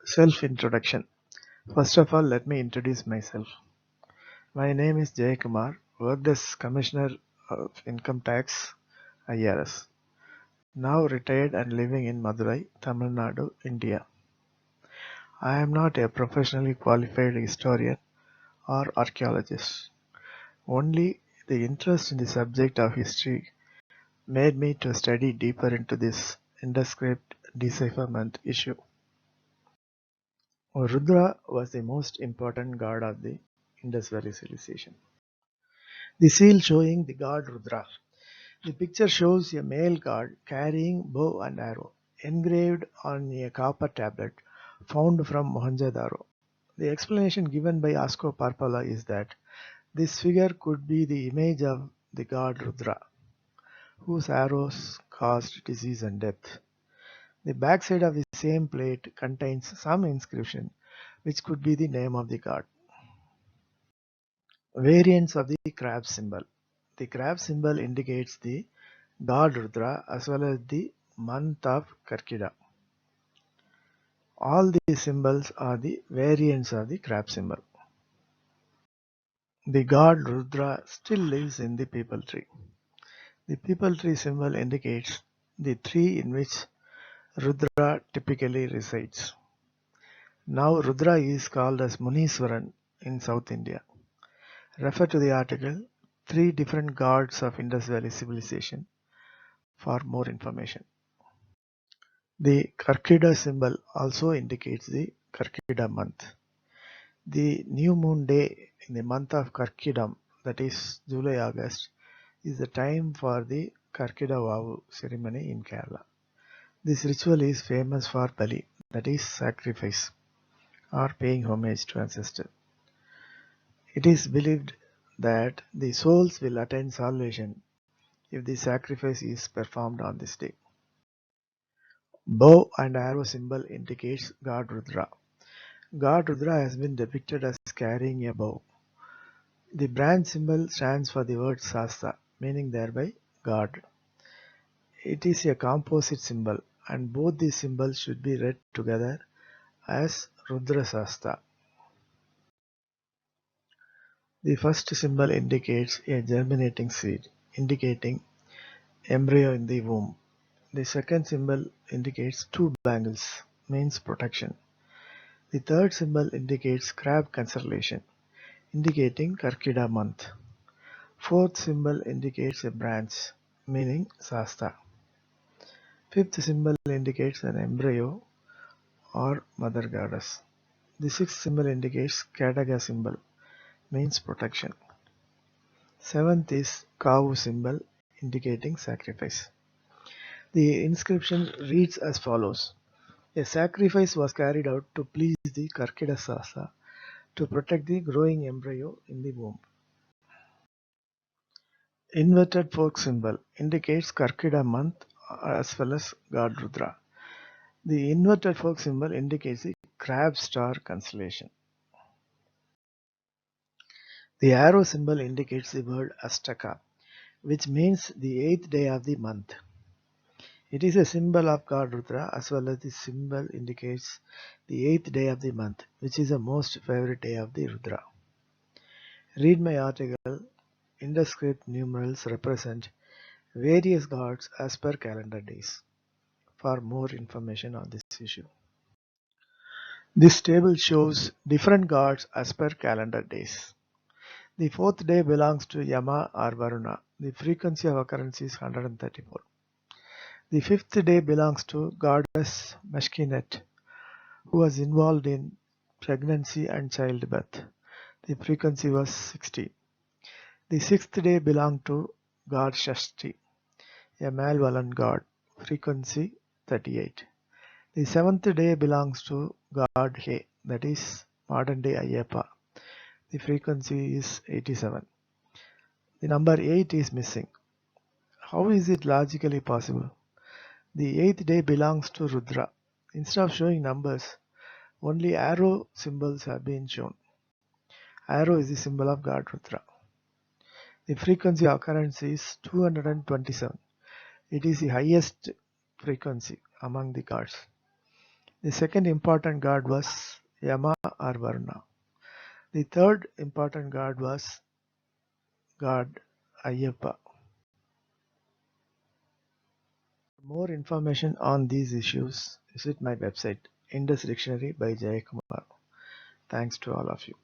Self-introduction. First of all, let me introduce myself. My name is Jay Kumar, worked as Commissioner of Income Tax, IRS. Now retired and living in Madurai, Tamil Nadu, India. I am not a professionally qualified historian or archaeologist. Only the interest in the subject of history made me to study deeper into this Indus-script decipherment issue. Rudra was the most important god of the Indus Valley civilization. The seal showing the god Rudra. The picture shows a male god carrying bow and arrow, engraved on a copper tablet found from Mohenjo-daro. The explanation given by Asko Parpala is that this figure could be the image of the god Rudra, whose arrows caused disease and death. The backside of the same plate contains some inscription which could be the name of the god. Variants of the crab symbol. The crab symbol indicates the god Rudra as well as the month of Karkida. All these symbols are the variants of the crab symbol. The god Rudra still lives in the people tree. The people tree symbol indicates the tree in which Rudra typically resides. Now Rudra is called as Muniswaran in South India. Refer to the article Three Different Gods of Indus Valley Civilization for more information. The Karkida symbol also indicates the Karkida month. The new moon day in the month of Karkidam, that is July-August, is the time for the Karkida Vavu ceremony in Kerala. This ritual is famous for Bali, that is sacrifice or paying homage to ancestors. It is believed that the souls will attain salvation if the sacrifice is performed on this day. Bow and arrow symbol indicates God Rudra. God Rudra has been depicted as carrying a bow. The branch symbol stands for the word Sasta, meaning thereby God. It is a composite symbol, and both these symbols should be read together as Rudra Sasta. The first symbol indicates a germinating seed, indicating embryo in the womb. The second symbol indicates two bangles, means protection. The third symbol indicates crab constellation, indicating Karkida month. Fourth symbol indicates a branch, meaning Sasta. Fifth symbol indicates an embryo or mother goddess. The sixth symbol indicates Kadaga symbol, means protection. Seventh is Kavu symbol, indicating sacrifice. The inscription reads as follows. A sacrifice was carried out to please the Karkida Sasta to protect the growing embryo in the womb. Inverted fork symbol indicates Karkida month as well as God Rudra. The inverted fork symbol indicates the crab star constellation. The arrow symbol indicates the word Astaka, which means the 8th day of the month. It is a symbol of God Rudra as well as the symbol indicates the 8th day of the month, which is the most favorite day of the Rudra. Read my article. Indus-script numerals represent various gods as per calendar days. For more information on this issue. This table shows different gods as per calendar days. The fourth day belongs to Yama or Varuna. The frequency of occurrence is 134. The fifth day belongs to goddess Meshkinet, who was involved in pregnancy and childbirth. The frequency was 60. The sixth day belonged to god Shashti, a malevolent god. Frequency 38. The seventh day belongs to god He, that is modern day Ayyappa. The frequency is 87. The number 8 is missing. How is it logically possible? The 8th day belongs to Rudra. Instead of showing numbers, only arrow symbols have been shown. Arrow is the symbol of god Rudra. The frequency of occurrence is 227. It is the highest frequency among the gods. The second important god was Yama or Varuna. The third important god was god Ayyappa. For more information on these issues, visit my website, Indus Dictionary by Jayakumar. Thanks to all of you.